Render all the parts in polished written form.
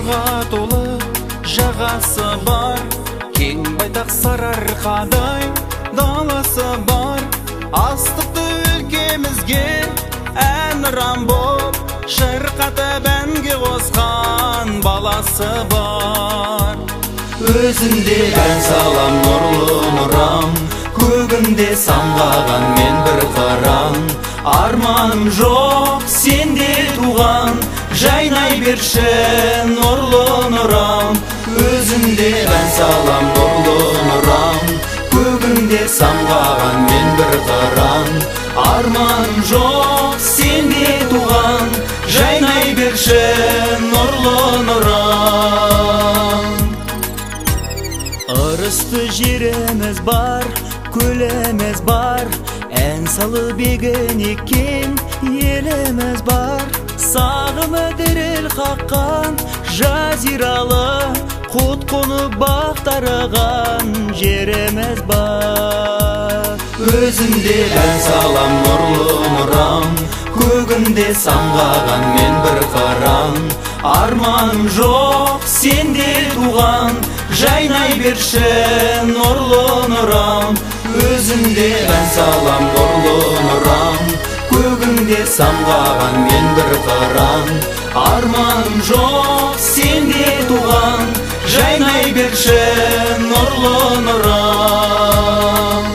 нұрға толы жағасы бар, кең байтақ сарыарқадай даласы бар. Астықты өлкемізге әнұран боп, шырқатып әнге қосқан баласы бар. Өзінде ән салам нұрлы нұрам, көгінде самғаған мен бір қарам. Арманым жоқ сенде туған, жайнай берші нұрлы нұрам. Өзінде ән салам нұрлы нұрам, көгінде самғаған мен бір қарам. Арманым жоқ сенде туған, жайнай берші нұрлы нұрам. Ырысты жеріміз бар, көліміз бар, ән салып егін еккен еліміз бар. Сағымы діріл қаққан жазиралы, құт қонып бақтарыған жеріміз бар. Өзінде ән салам нұрлы нұрам, көгінде самғаған мен бір қарам. Арманым жоқ сенде туған, жайнай берші нұрлы нұрам. Өзінде ән салам нұрлы нұрам, көгінде самғаған мен бір қарам. Арманым жоқ сенде туған, жайнай берші нұрлы нұрам.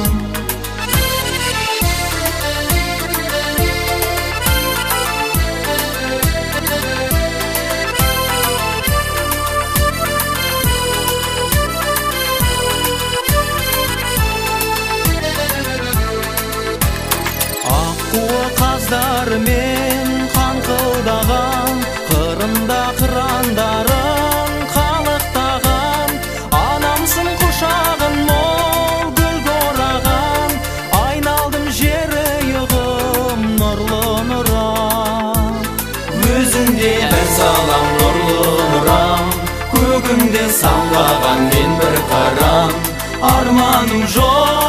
Аққуы қаздарымен қаңқылдаған, қырында қырандарын қалықтаған. Анамсың құшағын мол гүл ораған, айналдым жері ұйығым нұрлы нұрам. Өзінде ән салам нұрлы нұрам, көгінде самғаған мен бір қарам. Арманым жоқ